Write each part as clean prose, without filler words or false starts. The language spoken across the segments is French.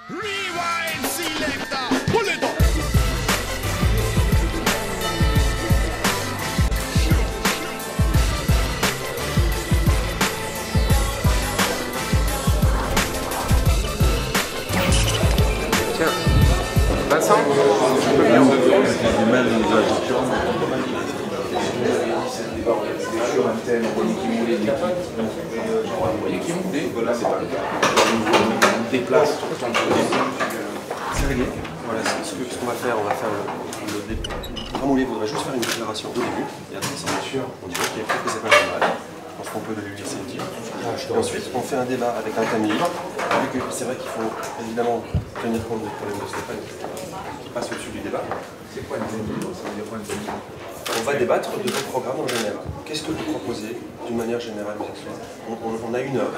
Rewind selector, pull it up. Tiens, Vincent, sur un thème qui montait, voilà, c'est pas on déplace tout le temps. C'est réglé. Voilà, ce qu'on va faire, on va faire le début. Ramoulet voudrait juste faire une déclaration au début, et après, ça on dit ok, peut-être que c'est pas normal. Je pense qu'on peut lui laisser le dire. Et ensuite, on fait un débat avec un thème libre, vu que c'est vrai qu'il faut évidemment tenir compte des problèmes de Stéphane qui passe au-dessus du débat. C'est quoi un thème libre? Ça veut dire quoi un thème libre? On va débattre de votre programme en général. Qu'est-ce que vous proposez d'une manière générale ce soir? On a une heure,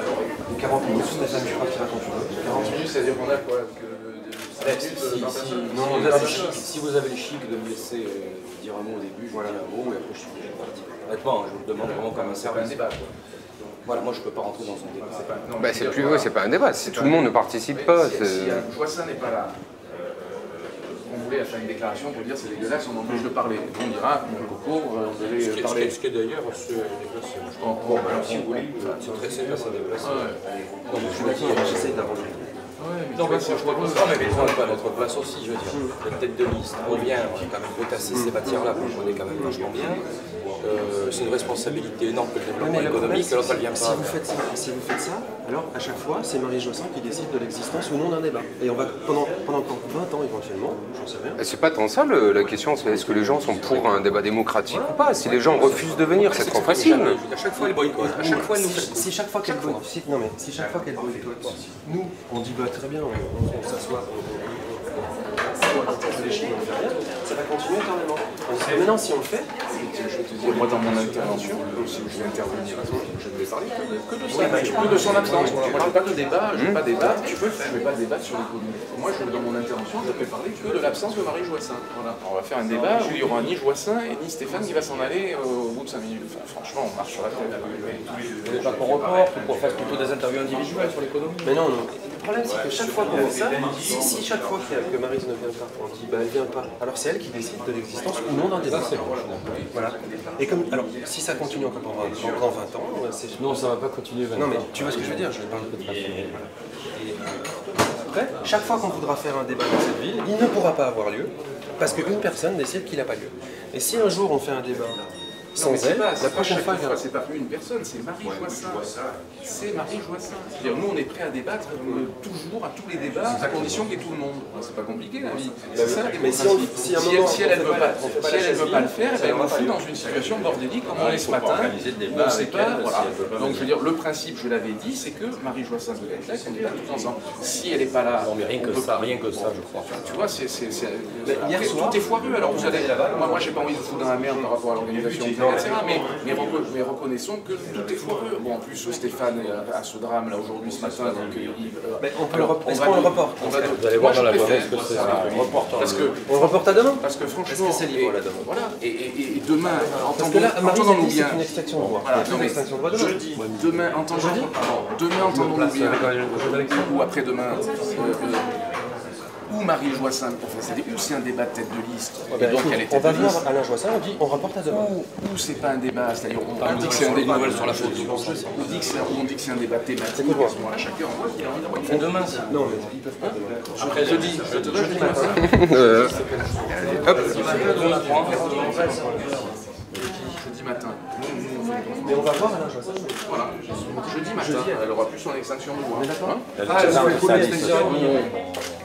40 minutes, Stéphane, je crois qu'il raconte une heure. 40 minutes, c'est-à-dire qu'on a quoi? Si vous avez le chic de me laisser dire un mot au début, je vais dire un mot et après je suis obligé de partir. Honnêtement, je vous le demande vraiment comme un service. Voilà, moi je ne peux pas rentrer dans un débat. bah, c'est pas un débat, si tout le monde ne participe pas. Si Joissin n'est pas là, on voulait faire une déclaration pour dire c'est dégueulasse, on empêche de parler. On dira, mon coco, vous allez parler. Ce qui est d'ailleurs déplacé. Bon, si vous voulez, c'est très simple à déplacer. je suis d'accord, j'essaye d'arranger. Non, mais je propose ça, mais on n'est pas à notre place aussi, je veux dire. La tête de liste, on vient, on est quand même potasser ces matières-là, on connaît quand même vachement bien. C'est une responsabilité énorme que le développement économique, alors ça ne vient pas. Si vous faites ça, alors à chaque fois, c'est Marie Joissin qui décide de l'existence ou non d'un débat. Et on va pendant 20 ans éventuellement, j'en sais rien. C'est pas tant ça la question, c'est est-ce que les gens sont pour un débat démocratique ou pas? Si les gens refusent de venir, c'est trop facile. À chaque fois, ils boycottent. À chaque fois, Si chaque fois qu'elle boycotte, nous, on dit bah très bien, on s'assoit, ça va continuer éternellement. Et maintenant, si on le fait, moi dans mon intervention, si je vais intervenir, je ne vais parler que de ça, que de son absence. Moi je ne pas de débat, je ne vais pas débattre, je ne vais pas débattre sur l'économie. Moi dans mon intervention, je ne vais parler que de l'absence de Marie Joissin. Voilà. On va faire un débat où il n'y aura ni Joissin et ni Stéphane qui va s'en aller au bout de 5 minutes. Enfin, franchement, on marche sur la tête. Vous voulez pas qu'on reporte ou qu'on fasse plutôt des interviews individuelles sur l'économie? mais non. Le problème, c'est que chaque fois qu'on fait ça, si chaque fois que Maryse ne vient pas, on dit bah elle vient pas, alors c'est elle qui décide de l'existence ou non d'un débat. Voilà. Et comme, alors, si ça continue encore pendant 20 ans, c'est... Non, ça ne va pas continuer 20 ans. Non mais tu vois ce que je veux dire, je parle de après, chaque fois qu'on voudra faire un débat dans cette ville, il ne pourra pas avoir lieu, parce qu'une personne décide qu'il n'a pas lieu. Et si un jour on fait un débat sans elle, la prochaine fois, c'est pas une personne, c'est Marie Joissin. C'est Marie Joissin. C'est-à-dire, nous, on est prêts à débattre toujours, à tous les débats, à condition qu'il y ait tout le monde. C'est pas compliqué, la vie. C'est ça, la démocratie. Si elle ne veut pas le faire, on nous fout dans une situation bordélique comme on est ce matin, où on ne sait pas. Voilà. Donc, je veux dire, le principe, je l'avais dit, c'est que Marie Joissin doit être là, qu'on débat tous ensemble. Si elle n'est pas là... Non, mais rien que ça, je crois. Tu vois, tout est foireux. Alors, vous allez... Moi, j'ai pas envie de foutre dans la merde par rapport à l'organisation. Mais reconnaissons que tout est foireux. Bon, en plus, Stéphane a ce drame là aujourd'hui, ce matin, donc est-ce qu'on le reporte? Vous allez voir dans la journée ce que c'est. On le reporte à demain? Parce que franchement, est-ce que c'est libre là demain? Voilà. Et demain, parce que là, Maryse dit bien. c'est une extinction de droit. Jeudi, demain, entendons-nous bien. Ou après-demain. Ou Marie Joissin, ou c'est un débat de tête de liste, et donc elle est on va tête de voir liste. Alain Joissin, on dit on rapporte à demain. Ou c'est pas un débat, c'est-à-dire on dit que c'est un débat sur la faute, on dit que c'est un débat thématique, à ce moment-là chacun Ils font demain ça. Non, mais ils peuvent pas demain. Après jeudi, je te donne jeudi matin. Hop. Jeudi matin. Mais on va voir Alain Joissin. Voilà, jeudi matin, elle aura plus son extinction de voix. On est d'accord?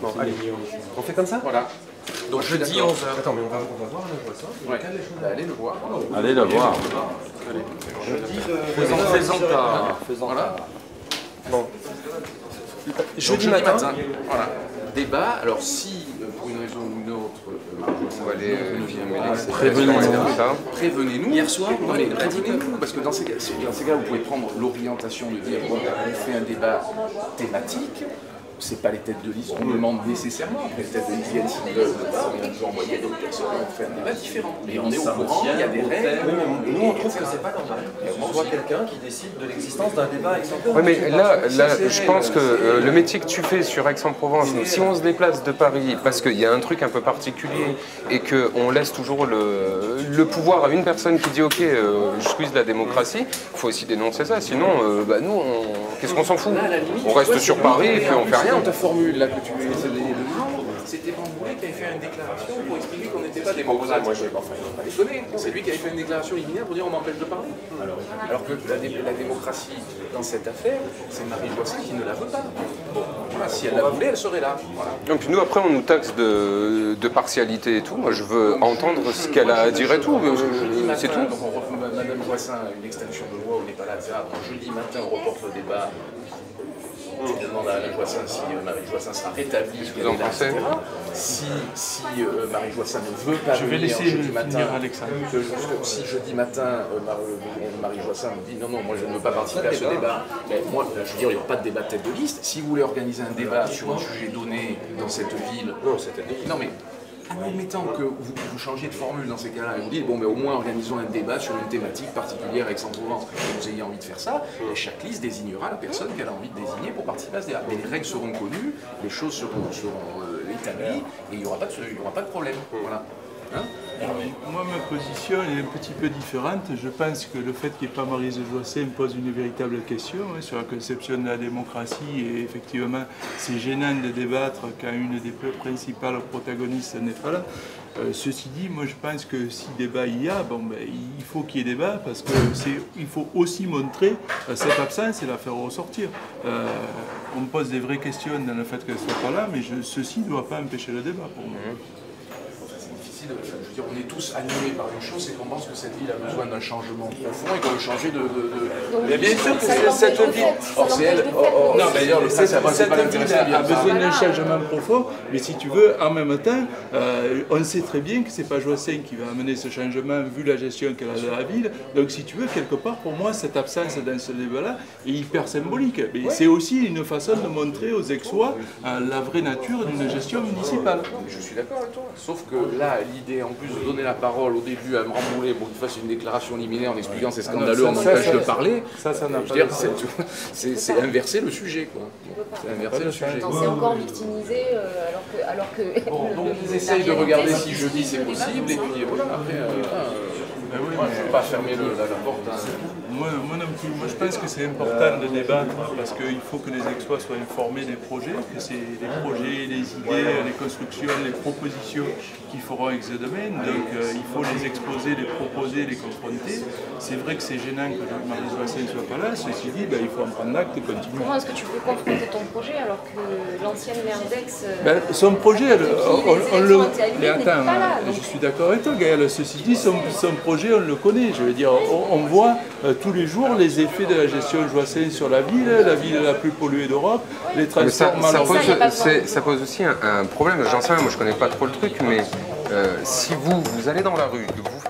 Bon, allez, on fait comme ça? Voilà. Donc jeudi 11h. Attends, mais on va voir Alain Joissin. Ouais. Allez le voir. Allez le voir. Jeudi Faisant Voilà. Bon. Jeudi matin. Voilà. Débat. Alors si, pour une raison ou une autre, On va aller prévenez-nous. Prévenez-nous. Hier soir, prévenez-nous. Parce que dans ces cas, vous pouvez prendre l'orientation de dire bon, on fait un débat thématique. c'est pas les têtes de liste qu'on demande nécessairement. Les têtes de liste viennent s'ils veulent, on peut envoyer d'autres personnes, on fait un débat différent. Mais on est au courant, il y a des règles. Oui, mais nous on trouve que c'est pas normal. On voit quelqu'un qui décide de l'existence d'un débat avec son peuple. Oui, mais là, je pense que le métier que tu fais sur Aix-en-Provence, si on se déplace de Paris, parce qu'il y a un truc un peu particulier et qu'on laisse toujours le pouvoir à une personne qui dit ok, je squeeze la démocratie, il faut aussi dénoncer ça. Sinon, nous, qu'est-ce qu'on s'en fout? On reste sur Paris et puis on fait rien. Ta formule là que tu essaies de donner de nom, c'était Van qui avait fait une déclaration pour expliquer qu'on n'était pas démocrate. Moi, enfin, il ne faut pas déconner. C'est lui qui avait fait une déclaration liminaire pour dire on m'empêche de parler. Alors que la démocratie dans cette affaire, c'est Marie Joissain qui ne la veut pas. Bon, voilà, si elle la voulait, elle serait là. Voilà. Donc nous après on nous taxe de partialité et tout. Moi je veux entendre ce qu'elle a à dire et tout. C'est tout. Donc Madame Joissain a une extinction de loi, on n'est pas là. Donc jeudi matin on reporte le débat. Je demande à Alain Joissain si Marie Joissain sera rétablie. Qu'est-ce que vous en pensez? Si Marie Joissain ne veut pas venir jeudi matin, si jeudi matin Marie Joissain me dit non, moi je ne veux pas participer à ce débat, mais moi je veux dire, il n'y aura pas de débat de tête de liste. Si vous voulez organiser un débat sur un sujet donné dans cette ville, non mais admettant que vous changiez de formule dans ces cas-là et vous dites bon mais au moins organisons un débat sur une thématique particulière avec Aix-en-Provence et vous ayez envie de faire ça, et chaque liste désignera la personne qu'elle a envie de désigner pour participer à ce débat. Mais les règles seront connues, les choses seront établies et il n'y aura pas de problème. Voilà. Hein? Moi, ma position est un petit peu différente. Je pense que le fait qu'il n'y ait pas Maryse Joissain pose une véritable question sur la conception de la démocratie, et effectivement, c'est gênant de débattre quand une des principales protagonistes n'est pas là. Ceci dit, moi je pense que si débat il y a, il faut qu'il y ait débat, parce qu'il faut aussi montrer cette absence et la faire ressortir. On me pose des vraies questions dans le fait qu'elle ne soit pas là, mais ceci ne doit pas empêcher le débat pour moi. Je veux dire, on est tous animés par une chose, c'est qu'on pense que cette ville a besoin d'un changement profond et qu'on veut changer de... Mais bien sûr que c'est cette ville. Or, c'est elle. Non, mais cette ville a besoin d'un changement profond, mais si tu veux, en même temps, on sait très bien que c'est pas Joissain qui va amener ce changement vu la gestion qu'elle a de la ville. Donc, si tu veux, quelque part, pour moi, cette absence dans ce débat-là est hyper symbolique. Mais c'est aussi une façon de montrer aux Aixois la vraie nature d'une gestion municipale. Je suis d'accord avec toi. Sauf que là, l'idée, en plus de donner la parole au début à Rambouillet pour qu'il fasse une déclaration liminaire en expliquant c'est scandaleux, on m'empêche de parler, c'est inverser le sujet, quoi. C'est inverser le sujet. C'est encore victimisé alors que... Bon, donc ils essayent de regarder si jeudi c'est possible, et puis voilà, après... moi, je ne veux pas fermer la porte. Moi non plus. Moi je pense que c'est important de débattre parce qu'il faut que les Aixois soient informés des projets, que c'est les projets, les idées, les constructions, les propositions qui feront Aix demain. Donc il faut les exposer, les proposer, les confronter. C'est vrai que c'est gênant que Marie Joissain ne soit pas là. Ceci dit, il faut en prendre acte et continuer. Comment est-ce que tu peux confronter ton projet alors que l'ancienne maire d'Aix... son projet, mais attends, je suis d'accord avec toi Gaël. Ceci dit, son projet, on le connaît. Je veux dire, on voit tous les jours les effets de la gestion Joissain sur la ville la plus polluée d'Europe, les transports ça pose aussi un problème. J'en sais rien, moi je connais pas trop le truc, mais si vous allez dans la rue, que vous